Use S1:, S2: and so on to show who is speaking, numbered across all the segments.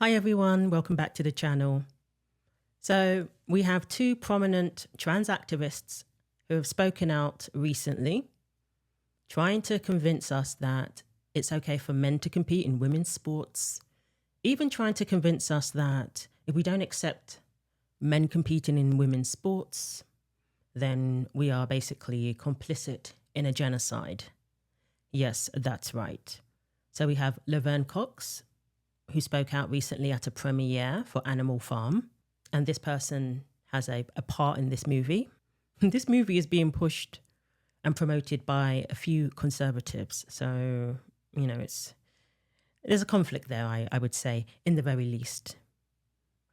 S1: Hi everyone, welcome back to the channel. So we have two prominent trans activists who have spoken out recently, trying to convince us that it's okay for men to compete in women's sports, even trying to convince us that if we don't accept men competing in women's sports, then we are basically complicit in a genocide. Yes, that's right. So we have Laverne Cox, who spoke out recently at a premiere for Animal Farm. And this person has a part in this movie. This movie is being pushed and promoted by a few conservatives. So, you know, there's a conflict there, I would say, in the very least.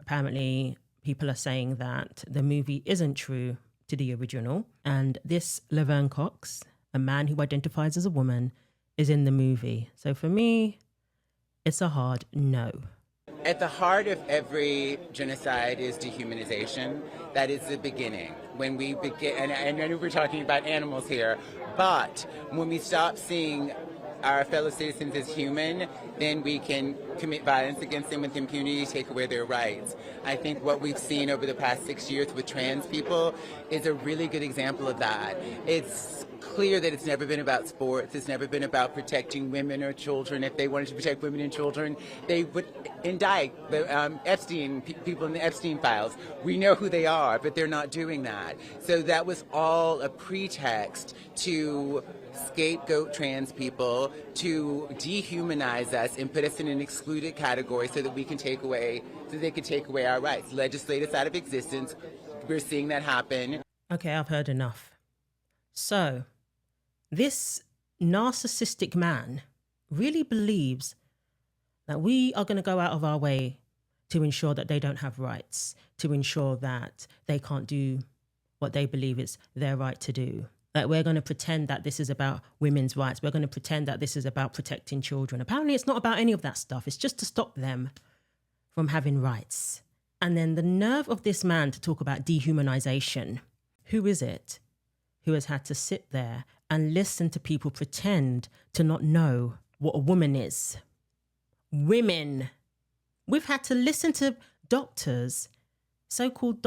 S1: Apparently, people are saying that the movie isn't true to the original. And this Laverne Cox, a man who identifies as a woman, is in the movie. So for me, it's a hard no.
S2: At the heart of every genocide is dehumanization. That is the beginning. When we begin, and I know we're talking about animals here, but when we stop seeing our fellow citizens as human, then we can commit violence against them with impunity, take away their rights. I think what we've seen over the past 6 years with trans people is a really good example of that. It's clear that it's never been about sports. It's never been about protecting women or children. If they wanted to protect women and children, they would indict the people in the Epstein files. We know who they are, but they're not doing that. So that was all a pretext to scapegoat trans people, to dehumanize us and put us in an excluded category so that they can take away our rights, legislate us out of existence. We're seeing that happen.
S1: Okay, I've heard enough. So, this narcissistic man really believes that we are going to go out of our way to ensure that they don't have rights, to ensure that they can't do what they believe is their right to do. That we're going to pretend that this is about women's rights. We're going to pretend that this is about protecting children. Apparently, it's not about any of that stuff. It's just to stop them from having rights. And then the nerve of this man to talk about dehumanization. Who is it who has had to sit there and listen to people pretend to not know what a woman is? Women. We've had to listen to doctors, so-called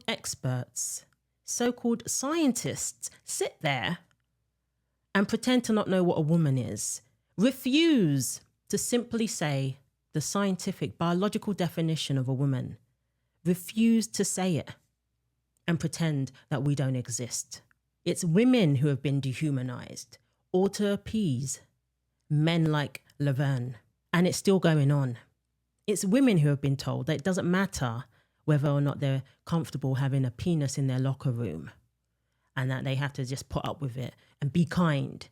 S1: experts, so-called scientists sit there and pretend to not know what a woman is. Refuse to simply say the scientific, biological definition of a woman. Refuse to say it and pretend that we don't exist. It's women who have been dehumanized, all to appease men like Laverne. And it's still going on. It's women who have been told that it doesn't matter whether or not they're comfortable having a penis in their locker room and that they have to just put up with it and be kind.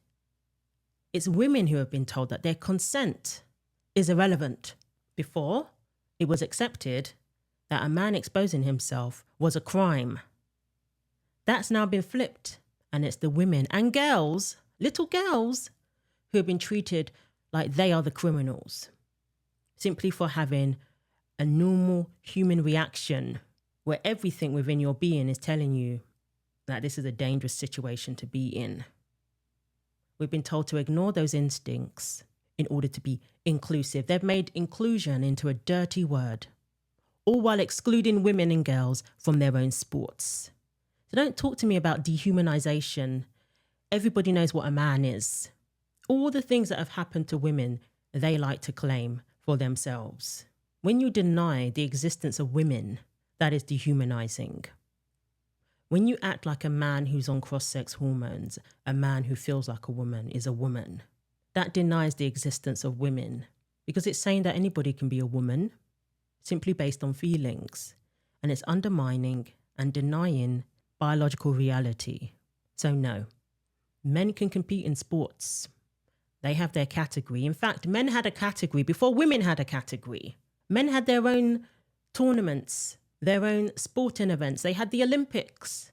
S1: It's women who have been told that their consent is irrelevant. Before, it was accepted that a man exposing himself was a crime. That's now been flipped, and it's the women and girls, little girls, who have been treated like they are the criminals, simply for having a normal human reaction where everything within your being is telling you that this is a dangerous situation to be in. We've been told to ignore those instincts in order to be inclusive. They've made inclusion into a dirty word, all while excluding women and girls from their own sports. So don't talk to me about dehumanization. Everybody knows what a man is. All the things that have happened to women, they like to claim for themselves. When you deny the existence of women, that is dehumanizing. When you act like a man who's on cross-sex hormones, a man who feels like a woman is a woman, that denies the existence of women, because it's saying that anybody can be a woman simply based on feelings, and it's undermining and denying biological reality. So no, men can compete in sports. They have their category. In fact, men had a category before women had a category. Men had their own tournaments, their own sporting events. They had the Olympics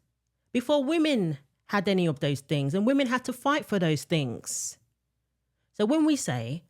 S1: before women had any of those things, and women had to fight for those things. So when we say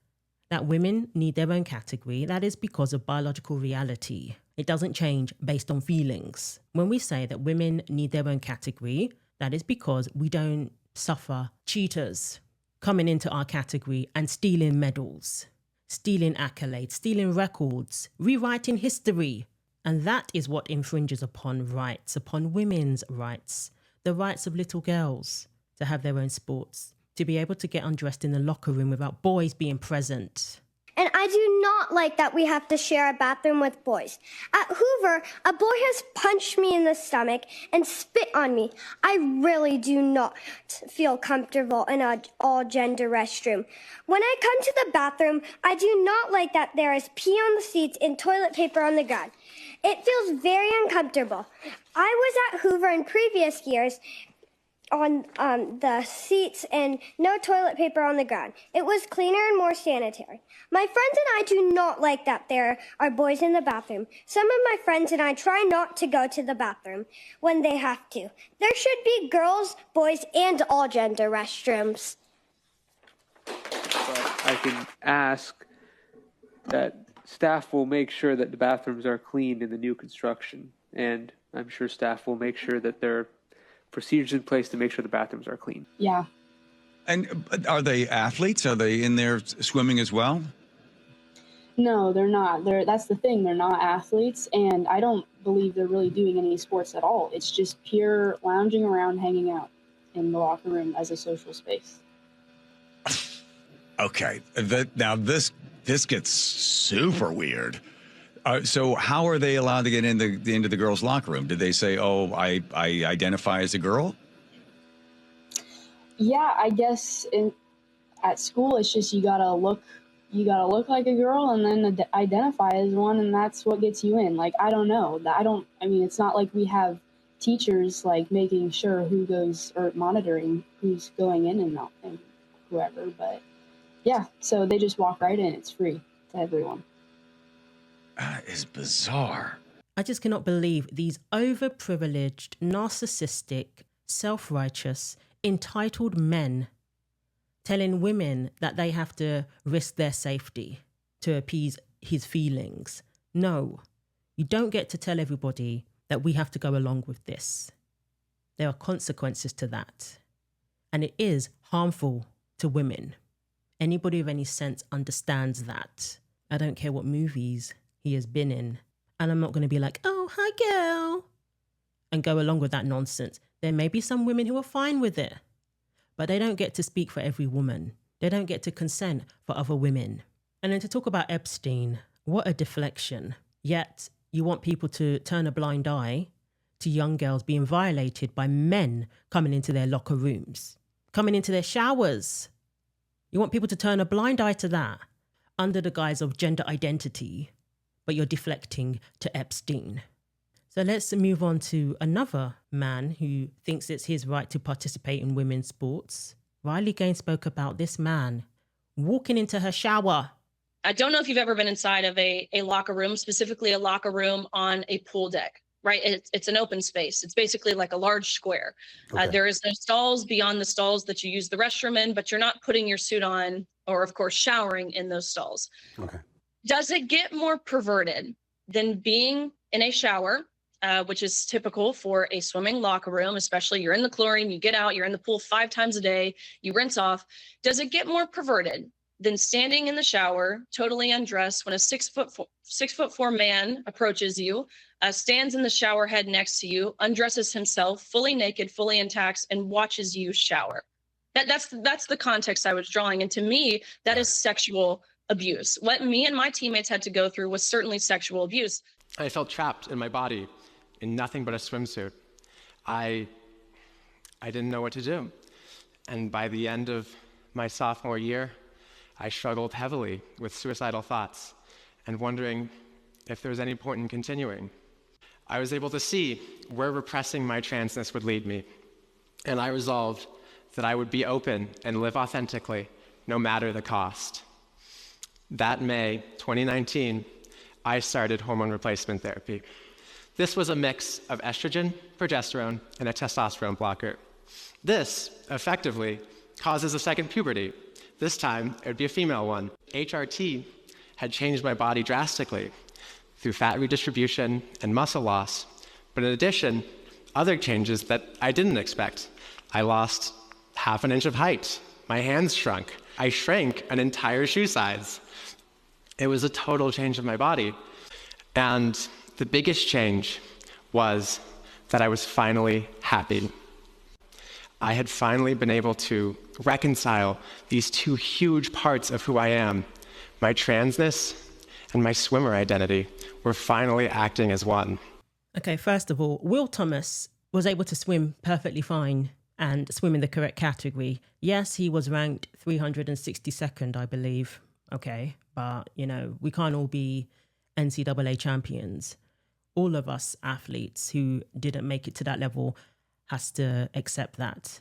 S1: that women need their own category, that is because of biological reality. It doesn't change based on feelings. When we say that women need their own category, that is because we don't suffer cheaters coming into our category and stealing medals, stealing accolades, stealing records, rewriting history. And that is what infringes upon rights, upon women's rights, the rights of little girls to have their own sports, to be able to get undressed in the locker room without boys being present.
S3: And I do not like that we have to share a bathroom with boys. At Hoover, a boy has punched me in the stomach and spit on me. I really do not feel comfortable in an all-gender restroom. When I come to the bathroom, I do not like that there is pee on the seats and toilet paper on the ground. It feels very uncomfortable. I was at Hoover in previous years on the seats and no toilet paper on the ground. It was cleaner and more sanitary. My friends and I do not like that there are boys in the bathroom. Some of my friends and I try not to go to the bathroom when they have to. There should be girls, boys, and all gender restrooms.
S4: I can ask that staff will make sure that the bathrooms are cleaned in the new construction, and I'm sure staff will make sure that there are procedures in place to make sure the bathrooms are clean.
S5: Yeah.
S6: And are they athletes? Are they in there swimming as well?
S5: No, they're not. That's the thing. They're not athletes, and I don't believe they're really doing any sports at all. It's just pure lounging around, hanging out in the locker room as a social space.
S6: Okay. Now this gets super weird. So how are they allowed to get into the girls' locker room? Did they say, "Oh, I identify as a girl"?
S5: Yeah, I guess at school it's just you gotta look like a girl and then identify as one, and that's what gets you in. Like, I don't know. I mean, it's not like we have teachers like making sure who goes or monitoring who's going in and not and whoever. But yeah, so they just walk right in. It's free to everyone.
S6: That is bizarre.
S1: I just cannot believe these overprivileged, narcissistic, self-righteous, entitled men telling women that they have to risk their safety to appease his feelings. No, you don't get to tell everybody that we have to go along with this. There are consequences to that. And it is harmful to women. Anybody of any sense understands that. I don't care what movies he has been in. And I'm not going to be like, "Oh, hi, girl," and go along with that nonsense. There may be some women who are fine with it, but they don't get to speak for every woman. They don't get to consent for other women. And then to talk about Epstein, what a deflection. Yet you want people to turn a blind eye to young girls being violated by men coming into their locker rooms, coming into their showers. You want people to turn a blind eye to that under the guise of gender identity, but you're deflecting to Epstein. So let's move on to another man who thinks it's his right to participate in women's sports. Riley Gaines spoke about this man walking into her shower.
S7: I don't know if you've ever been inside of a locker room, specifically a locker room on a pool deck, right? It's an open space. It's basically like a large square. Okay. There is no stalls beyond the stalls that you use the restroom in, but you're not putting your suit on or, of course, showering in those stalls.
S8: Okay.
S7: Does it get more perverted than being in a shower, which is typical for a swimming locker room, especially you're in the chlorine, you get out, you're in the pool 5 times a day, you rinse off. Does it get more perverted than standing in the shower, totally undressed, when a 6'4" man approaches you, stands in the shower head next to you, undresses himself, fully naked, fully intact, and watches you shower? That's the context I was drawing. And to me, that is sexual abuse. What me and my teammates had to go through was certainly sexual abuse.
S9: I felt trapped in my body in nothing but a swimsuit. I didn't know what to do. And by the end of my sophomore year, I struggled heavily with suicidal thoughts and wondering if there was any point in continuing. I was able to see where repressing my transness would lead me, and I resolved that I would be open and live authentically, no matter the cost. That May 2019, I started hormone replacement therapy. This was a mix of estrogen, progesterone, and a testosterone blocker. This, effectively, causes a second puberty. This time, it would be a female one. HRT had changed my body drastically through fat redistribution and muscle loss. But in addition, other changes that I didn't expect. I lost ½ inch of height. My hands shrunk. I shrank an entire shoe size. It was a total change of my body. And the biggest change was that I was finally happy. I had finally been able to reconcile these two huge parts of who I am. My transness and my swimmer identity were finally acting as one.
S1: Okay, first of all, Will Thomas was able to swim perfectly fine and swim in the correct category. Yes, he was ranked 362nd, I believe. Okay, but, you know, we can't all be NCAA champions. All of us athletes who didn't make it to that level has to accept that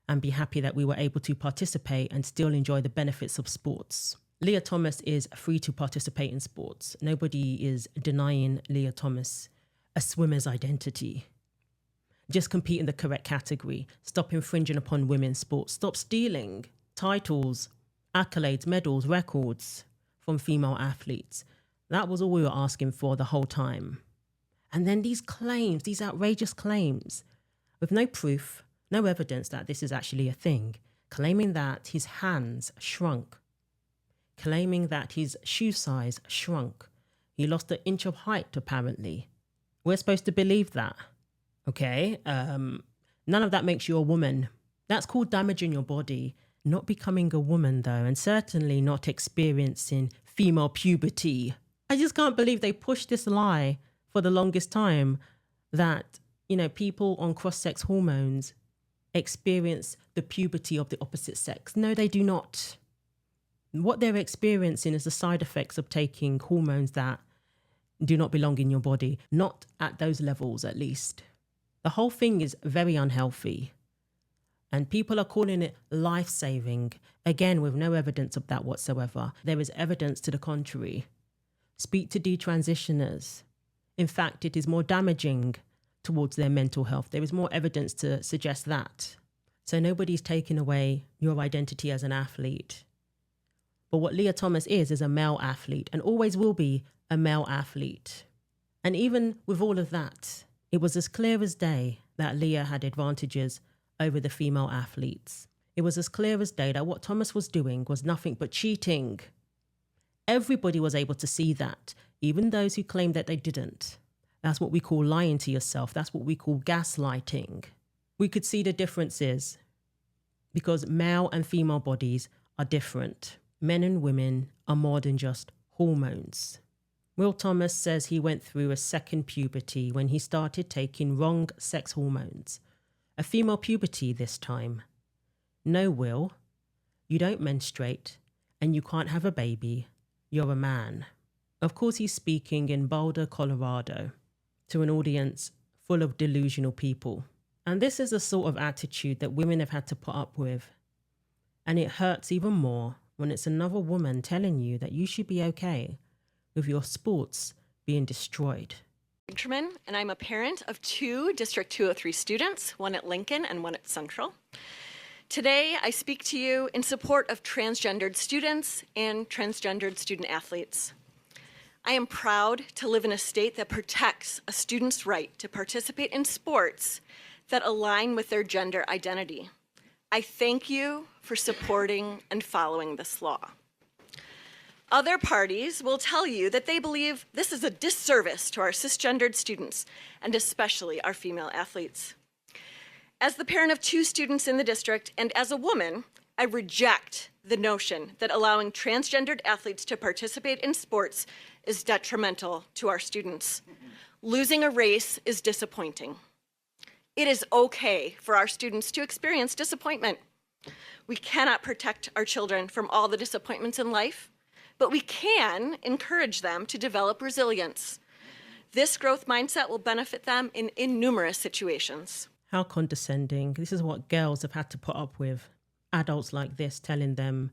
S1: and be happy that we were able to participate and still enjoy the benefits of sports. Lia Thomas is free to participate in sports. Nobody is denying Lia Thomas a swimmer's identity. Just compete in the correct category. Stop infringing upon women's sports. Stop stealing titles, accolades, medals, records from female athletes. That was all we were asking for the whole time. And then these claims, these outrageous claims, with no proof, no evidence that this is actually a thing, claiming that his hands shrunk, claiming that his shoe size shrunk. He lost an inch of height, apparently. We're supposed to believe that. Okay? None of that makes you a woman. That's called damaging your body. Not becoming a woman, though, and certainly not experiencing female puberty. I just can't believe they pushed this lie for the longest time that, you know, people on cross-sex hormones experience the puberty of the opposite sex. No, they do not. What they're experiencing is the side effects of taking hormones that do not belong in your body, not at those levels at least. The whole thing is very unhealthy. And people are calling it life-saving, again, with no evidence of that whatsoever. There is evidence to the contrary. Speak to detransitioners. In fact, it is more damaging towards their mental health. There is more evidence to suggest that. So nobody's taking away your identity as an athlete. But what Lia Thomas is a male athlete and always will be a male athlete. And even with all of that, it was as clear as day that Lia had advantages over the female athletes. It was as clear as day that what Thomas was doing was nothing but cheating. Everybody was able to see that, even those who claimed that they didn't. That's what we call lying to yourself. That's what we call gaslighting. We could see the differences because male and female bodies are different. Men and women are more than just hormones. Will Thomas says he went through a second puberty when he started taking wrong sex hormones. A female puberty this time. No, Will, you don't menstruate and you can't have a baby. You're a man. Of course, he's speaking in Boulder, Colorado, to an audience full of delusional people. And this is the sort of attitude that women have had to put up with. And it hurts even more when it's another woman telling you that you should be okay with your sports being destroyed.
S8: And I'm a parent of 2 District 203 students, one at Lincoln and one at Central. Today, I speak to you in support of transgendered students and transgendered student athletes. I am proud to live in a state that protects a student's right to participate in sports that align with their gender identity. I thank you for supporting and following this law. Other parties will tell you that they believe this is a disservice to our cisgendered students, and especially our female athletes. As the parent of 2 students in the district, and as a woman, I reject the notion that allowing transgendered athletes to participate in sports is detrimental to our students. Losing a race is disappointing. It is okay for our students to experience disappointment. We cannot protect our children from all the disappointments in life, but we can encourage them to develop resilience. This growth mindset will benefit them in numerous situations.
S1: How condescending. This is what girls have had to put up with. Adults like this telling them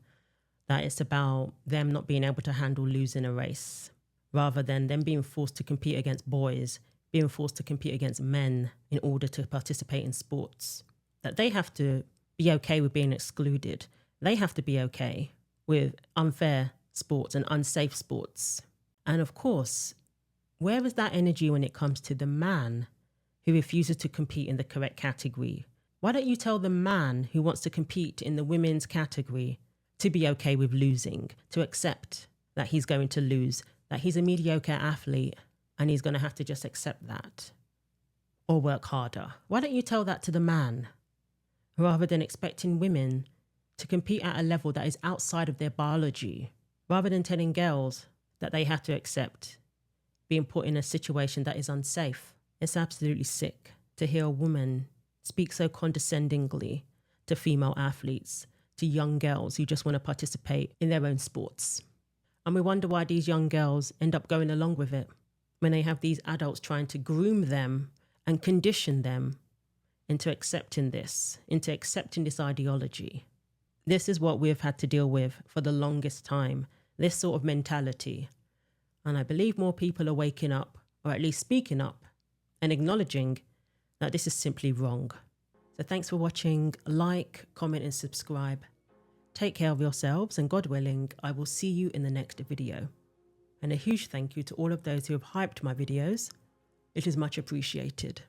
S1: that it's about them not being able to handle losing a race, rather than them being forced to compete against boys, being forced to compete against men in order to participate in sports. That they have to be okay with being excluded. They have to be okay with unfair sports and unsafe sports. And of course, where is that energy when it comes to the man who refuses to compete in the correct category? Why don't you tell the man who wants to compete in the women's category to be okay with losing, to accept that he's going to lose, that he's a mediocre athlete and he's going to have to just accept that or work harder? Why don't you tell that to the man rather than expecting women to compete at a level that is outside of their biology, rather than telling girls that they have to accept being put in a situation that is unsafe? It's absolutely sick to hear a woman speak so condescendingly to female athletes, to young girls who just want to participate in their own sports. And we wonder why these young girls end up going along with it when they have these adults trying to groom them and condition them into accepting this ideology. This is what we've had to deal with for the longest time, this sort of mentality. And I believe more people are waking up, or at least speaking up and acknowledging that this is simply wrong. So thanks for watching. Like, comment and subscribe. Take care of yourselves, and God willing, I will see you in the next video. And a huge thank you to all of those who have hyped my videos. It is much appreciated.